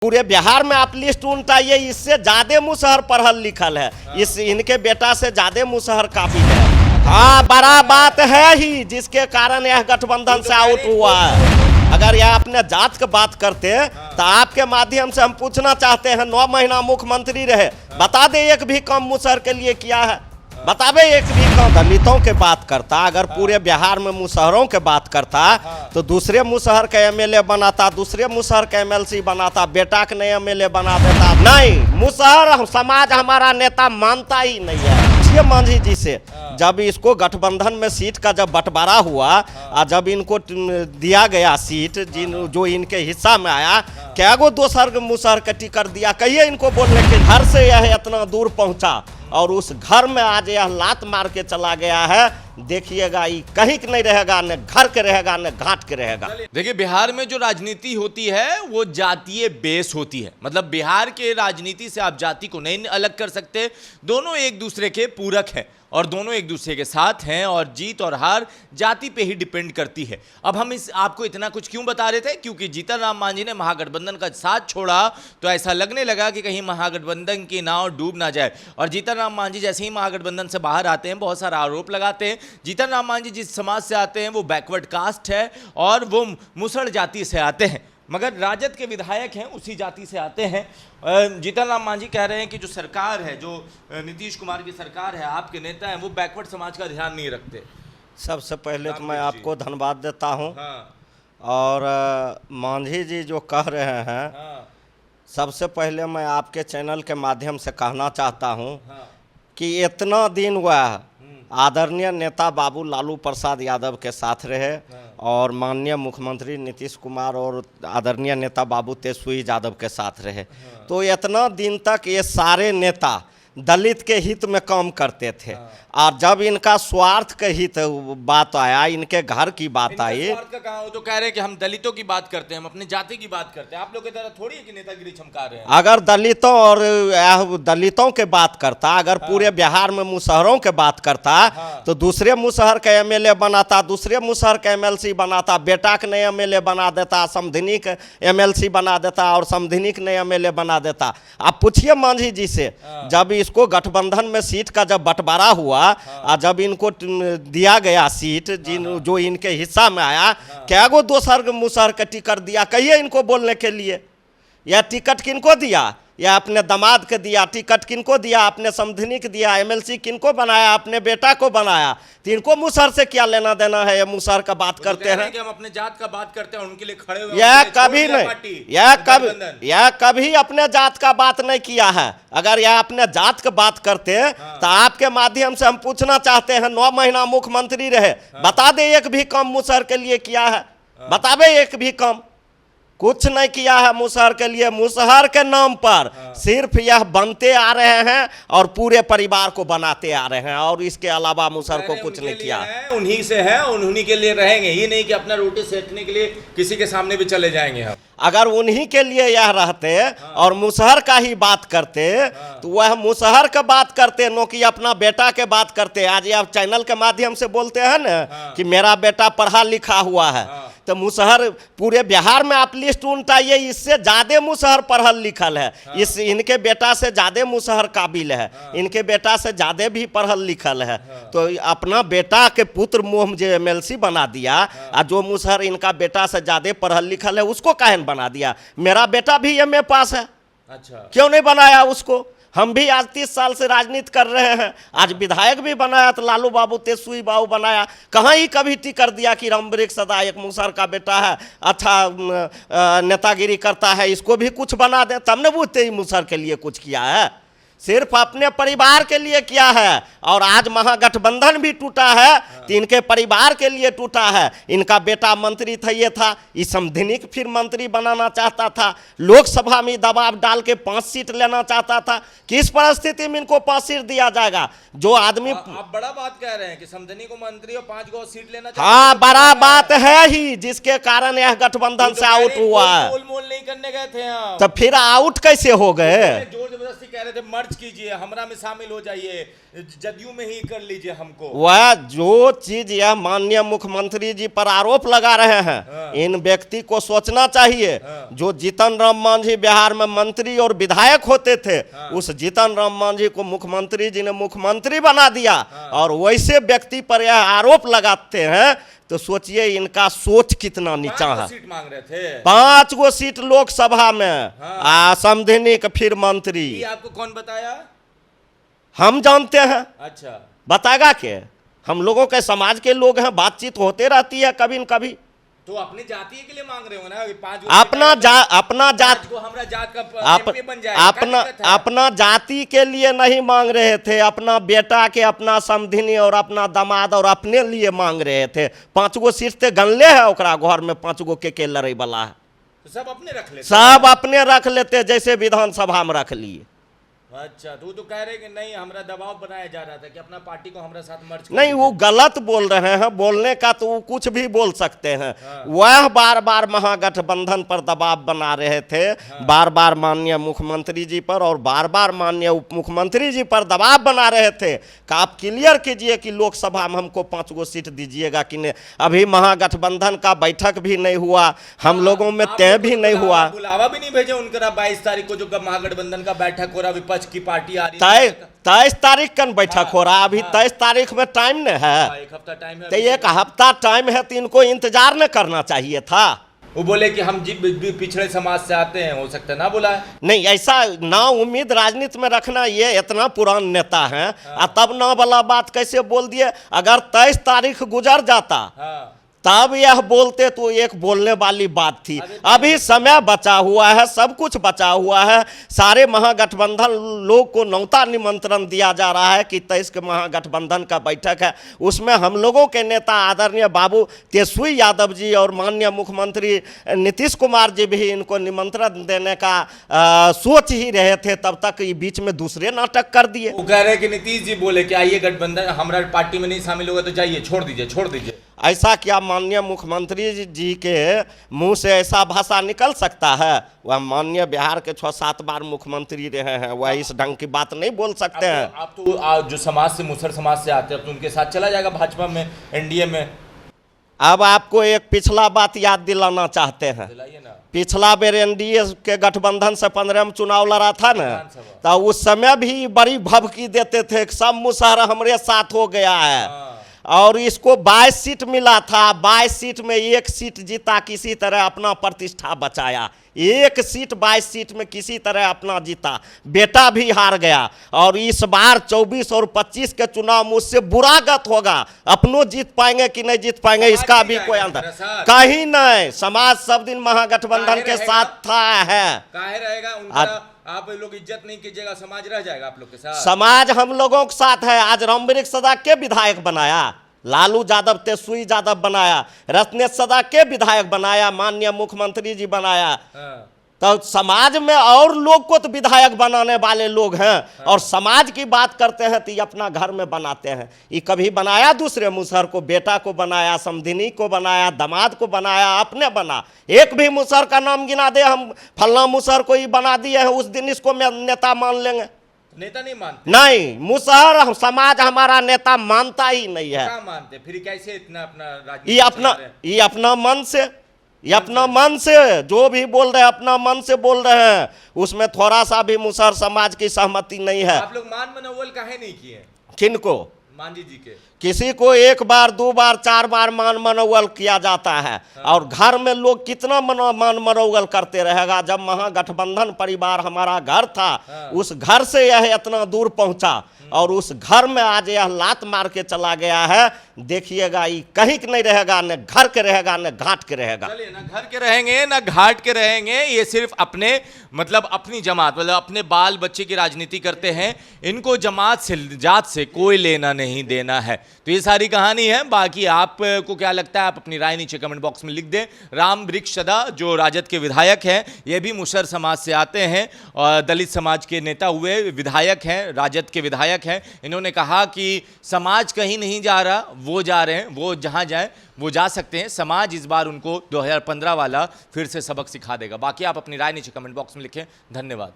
पूरे बिहार में आप लिस्ट उठाइए, इससे ज्यादा मुसहर पढ़ल लिखल है। इस इनके बेटा से ज्यादा मुसहर काबिल है। हाँ, बड़ा बात है ही, जिसके कारण यह गठबंधन से आउट हुआ है। अगर यह अपने जात की बात करते तो आपके माध्यम से हम पूछना चाहते हैं, 9 महीना मुख्यमंत्री रहे, बता दे एक भी काम मुसहर के लिए किया है? बतावे एक भी काम। दलितों के बात करता, अगर पूरे बिहार में मुसहरों के बात करता तो दूसरे मुसहर के एमएलए बनाता, दूसरे मुसहर के एमएलसी बनाता, बेटा के नए एमएलए बना देता। नहीं, मुसहर समाज हमारा नेता मानता ही नहीं है। मांझी जी से जब इसको गठबंधन में सीट का जब बंटवारा हुआ और जब इनको दिया गया सीट, जो इनके हिस्सा में आया, क्या गो दोसर मुसहर के टिकट दिया? कहिए इनको बोलने के घर से यह इतना दूर पहुंचा और उस घर में आज यह लात मार के चला गया है। देखिएगा, ये कहीं के नहीं रहेगा, न घर के रहेगा न घाट के रहेगा। देखिए, बिहार में जो राजनीति होती है वो जातीय बेस होती है। मतलब बिहार के राजनीति से आप जाति को नहीं अलग कर सकते, दोनों एक दूसरे के पूरक हैं और दोनों एक दूसरे के साथ हैं और जीत और हार जाति पे ही डिपेंड करती है। अब हम आपको इतना कुछ क्यों बता रहे थे? क्योंकि जीतन राम मांझी ने महागठबंधन का साथ छोड़ा तो ऐसा लगने लगा कि कहीं महागठबंधन की नाव डूब ना जाए। और जीतन राम मांझी जैसे ही महागठबंधन से बाहर आते हैं, बहुत सारा आरोप लगाते हैं। जीतन राम मांझी जिस समाज से आते हैं वो बैकवर्ड कास्ट है और वो मुसहर जाति से आते हैं, मगर राजद के विधायक हैं उसी जाति से आते हैं। जीतन राम मांझी कह रहे हैं कि जो सरकार है, जो नीतीश कुमार की सरकार है, आपके नेता हैं, वो बैकवर्ड समाज का ध्यान नहीं रखते। सबसे पहले तो मैं आपको धन्यवाद देता हूं। हाँ। और मांझी जी जो कह रहे हैं, हाँ। सबसे पहले मैं आपके चैनल के माध्यम से कहना चाहता हूं हाँ। कि इतना दिन हुआ आदरणीय नेता बाबू लालू प्रसाद यादव के साथ रहे और माननीय मुख्यमंत्री नीतीश कुमार और आदरणीय नेता बाबू तेजस्वी यादव के साथ रहे। तो इतना दिन तक ये सारे नेता दलित के हित में काम करते थे। और जब इनका स्वार्थ के हित बात आया, इनके घर की बात आई, स्वार्थ का कहाँ? वो तो कह रहे हैं कि हम दलितों की बात करते हैं, हम अपनी जाति की बात करते हैं। आप लोग की तरह थोड़ी है कि नेतागिरी चमका रहे हैं। अगर दलितों और दलितों के बात करता, अगर पूरे बिहार में मुसहरों के बात करता तो दूसरे मुसहर के एमएलए बनाता, दूसरे मुसहर के एमएलसी बनाता, बेटा के नए एमएलए बना देता, समधिनी के एमएलसी बना देता और समधिनी के नए एमएलए बना देता। आप पूछिए मांझी जी से, जब इसको गठबंधन में सीट का जब बंटवारा हुआ और जब इनको दिया गया सीट, जो इनके हिस्सा में आया, क्या गो दोसर मुसहर के टिकट दिया? कहिए इनको बोलने के लिए। यह टिकट किनको दिया? या अपने दामाद के दिया? टिकट किनको दिया? अपने समधिनी को दिया। एमएलसी किनको बनाया? अपने बेटा को बनाया। तो इनको मुसहर से क्या लेना देना है? ये मुसहर का बात करते हैं कि हम अपने जात का बात करते हैं, उनके लिए खड़े हुए। यह कभी नहीं, यह कभी अपने जात का बात नहीं किया है। अगर यह अपने जात की बात करते तो आपके माध्यम से हम पूछना चाहते हैं, 9 महीना मुख्यमंत्री रहे, बता दे एक भी काम मुसहर के लिए किया है? बतावे एक भी काम? कुछ नहीं किया है मुसहर के लिए। मुसहर के नाम पर सिर्फ यह बनते आ रहे हैं और पूरे परिवार को बनाते आ रहे हैं, और इसके अलावा मुसहर को कुछ नहीं किया। उन्हीं से है, उन्हीं के लिए रहेंगे, ये नहीं कि अपना रोटी सेकने के लिए किसी के सामने भी चले जाएंगे हम। अगर उन्हीं के लिए यह रहते और मुसहर का ही बात करते तो वह मुसहर का बात करते, नो कि अपना बेटा के बात करते। आज आप चैनल के माध्यम से बोलते हैं ना कि मेरा बेटा पढ़ा लिखा हुआ है, तो मुसहर पूरे बिहार में आप लिस्ट उठाइए, इससे ज्यादा मुसहर पढ़ल लिखल है। इस इनके बेटा से ज्यादा मुसहर काबिल है, इनके बेटा से ज्यादा भी पढ़ल लिखल है। तो अपना बेटा के पुत्र मोह जो एमएलसी बना दिया, और जो मुसहर इनका बेटा से ज्यादा पढ़ल लिखल है उसको काहे बना दिया? मेरा बेटा भी एमए पास है। अच्छा, क्यों नहीं बनाया उसको? हम भी आज 30 साल से राजनीति कर रहे हैं, आज विधायक भी बनाया तो लालू बाबू तेजस्वी बाबू बनाया। कहाँ ही कभी टिकर दिया कि रामवृक्ष सदा एक मुसहर का बेटा है, अच्छा नेतागिरी करता है, इसको भी कुछ बना दे, तब न पूछते ही मुसहर के लिए कुछ किया है। सिर्फ अपने परिवार के लिए किया है। और आज महागठबंधन भी टूटा है तो इनके परिवार के लिए टूटा है। इनका बेटा मंत्री था, ये था, इस समधिनी को फिर मंत्री बनाना चाहता था, लोकसभा में दबाव डाल के 5 सीट लेना चाहता था। किस परिस्थिति में इनको 5 सीट दिया जाएगा? जो आदमी आप बड़ा बात कह रहे हैं कि समधिनी को मंत्री और 5 गो सीट लेना। हाँ, बड़ा बात है ही, जिसके कारण यह गठबंधन से आउट हुआ है। मोल नहीं करने गए थे तो फिर आउट कैसे हो गए? जोर जबरदस्ती कह रहे थे मर्ज कीजिए, हमरा में शामिल हो जाइए, जदयू में ही कर लीजिए हमको। वह जो चीज यह माननीय मुख्यमंत्री जी पर आरोप लगा रहे हैं, इन व्यक्ति को सोचना चाहिए। जो जीतन राम मांझी बिहार में मंत्री और विधायक होते थे, उस जीतन राम मांझी को मुख्यमंत्री जी ने मुख्यमंत्री बना दिया, और वैसे व्यक्ति पर यह आरोप लगाते हैं, तो सोचिए इनका सोच कितना नीचा है। 5 सीट मांग रहे थे, 5 गो सीट लोकसभा में, संवैधानिक फिर मंत्री। ये आपको कौन बताया? हम जानते हैं, अच्छा, बताएगा के? हम लोगों के समाज के लोग हैं, बातचीत होते रहती है कभी न कभी। तो अपने जाति के लिए मांग रहे हो ना, 5 अपना जात को हमरा जात का MP बन जाएगा, क्या दिक्कत है? अपना जाति के लिए नहीं मांग रहे थे, अपना बेटा के, अपना समधिनी और अपना दामाद और अपने लिए मांग रहे थे। 5 गो सीट ते गनले है ओकरा घर में, 5 गो के लड़े वाला है, तो सब अपने रख लेते, सब अपने रख लेते, जैसे विधानसभा में रख लिए। अच्छा, तो कह रहे कि नहीं, हमरा दबाव बनाया जा रहा था कि अपना पार्टी को हमरा साथ मर्ज कर नहीं, वो गलत बोल रहे हैं। बोलने का तो वो कुछ भी बोल सकते हैं। वह बार बार महागठबंधन पर दबाव बना रहे थे, बार बार माननीय मुख्यमंत्री जी पर और बार बार माननीय उप मुख्यमंत्री जी पर दबाव बना रहे थे कि आप क्लियर कीजिए कि लोकसभा में हमको 5 गो सीट दीजिएगा कि नहीं। अभी महागठबंधन का बैठक भी नहीं हुआ, हम लोगों में तय भी नहीं हुआ, बुलावा भी नहीं भेजे उनका। 22 तारीख को जो महागठबंधन का बैठक हो रहा, विपक्ष की पार्टी आ रही है, 23 तारीख का बैठक हो रहा। अभी 23 तारीख में टाइम नहीं है, 1 हफ्ता टाइम है, तो 1 हफ्ता टाइम है, तो इनको इंतजार न करना चाहिए था। वो बोले कि हम पिछड़े समाज से आते हैं, हो सकता है ना बुला। नहीं, ऐसा ना उम्मीद राजनीति में रखना। ये इतना पुरान नेता है, तब ना वाला बात कैसे बोल दिए? अगर 23 तारीख गुजर जाता तब यह बोलते तो एक बोलने वाली बात थी। अभी समय बचा हुआ है, सब कुछ बचा हुआ है। सारे महागठबंधन लोग को न्योता निमंत्रण दिया जा रहा है कि 23 के महागठबंधन का बैठक है, उसमें हम लोगों के नेता आदरणीय बाबू तेजस्वी यादव जी और माननीय मुख्यमंत्री नीतीश कुमार जी भी इनको निमंत्रण देने का सोच ही रहे थे। तब तक ये बीच में दूसरे नाटक कर दिए। वो कह रहे कि नीतीश जी बोले कि आइए गठबंधन, हमारा पार्टी में नहीं शामिल होगा तो जाइए, छोड़ दीजिए। ऐसा क्या माननीय मुख्यमंत्री जी के मुंह से ऐसा भाषा निकल सकता है? वह माननीय बिहार के 6-7 बार मुख्यमंत्री रहे हैं, वह इस ढंग की बात नहीं बोल सकते हैं। आप तो जो समाज से, मुसहर समाज से आते हैं, तो उनके साथ चला जाएगा भाजपा में, एनडीए में। अब आपको एक पिछला बात याद दिलाना चाहते हैं। पिछला बेर एनडीए के गठबंधन से 15 में चुनाव लड़ा था ना, तो उस समय भी बड़ी भभकी देते थे, सब मुसहर हमारे साथ हो गया है, और इसको 22 सीट मिला था। 22 सीट में 1 सीट जीता, किसी तरह अपना प्रतिष्ठा बचाया। 1 सीट 22 सीट में किसी तरह अपना जीता, बेटा भी हार गया। और इस बार 24 और 25 के चुनाव मुझसे बुरा गत होगा। अपनों जीत पाएंगे कि नहीं जीत पाएंगे, इसका भी कोई अंतर कहीं नहीं। समाज सब दिन महागठबंधन के साथ था है। काहे रहेगा उनका? आप लोग इज्जत नहीं कीजिएगा, समाज रह जाएगा आप लोग के साथ। समाज हम लोगों के साथ है। आज रामवृक्ष सदा के विधायक बनाया, लालू यादव तेजस्वी यादव बनाया, रत्नेश सदा के विधायक बनाया, माननीय मुख्यमंत्री जी बनाया। तो समाज में और लोग को तो विधायक बनाने वाले लोग हैं, और समाज की बात करते हैं तो ये अपना घर में बनाते हैं। ये कभी बनाया दूसरे मुसहर को, बेटा को बनाया, समधिनी को बनाया, दामाद को बनाया, अपने बना। एक भी मुसहर का नाम गिना दे, हम फल्ला मुसहर को ही बना दिए हैं, उस दिन इसको नेता मान लेंगे। नेता नहीं मानते? नहीं, मुसहर समाज हमारा नेता मानता ही नहीं है। क्या मानते? फिर कैसे इतना अपना ये अपना मन से, ये अपना मन से जो भी बोल रहे हैं, अपना मन से बोल रहे हैं, उसमें थोड़ा सा भी मुसहर समाज की सहमति नहीं है। आप लोग मान मनोवल काहे नहीं किए? किनको? मांझी जी के। किसी को 1 बार 2 बार 4 बार मान मनोवल किया जाता है। और घर में लोग कितना मान मनोवल करते रहेगा? जब महागठबंधन परिवार हमारा घर था, उस घर से यह इतना दूर पहुंचा, और उस घर में आज यह लात मार के चला गया है। देखिएगा, ये कहीं के नहीं रहेगा, न घर के रहेगा न घाट के रहेगा। चलिए, ना घर के रहेंगे ना घाट के रहेंगे। ये सिर्फ अपने मतलब अपनी जमात, मतलब अपने बाल बच्चे की राजनीति करते हैं। इनको जमात से, जात से कोई लेना नहीं देना है। तो ये सारी कहानी है। बाकी आपको क्या लगता है, आप अपनी राय नीचे कमेंट बॉक्स में लिख दें। रामवृक्ष सदा जो राजद के विधायक हैं, ये भी मुसहर समाज से आते हैं और दलित समाज के नेता हुए, विधायक हैं, राजद के विधायक हैं। इन्होंने कहा कि समाज कहीं नहीं जा रहा, वो जा रहे हैं, वो जहां जाए वो जा सकते हैं। समाज इस बार उनको 2015 वाला फिर से सबक सिखा देगा। बाकी आप अपनी राय नीचे कमेंट बॉक्स में लिखें। धन्यवाद।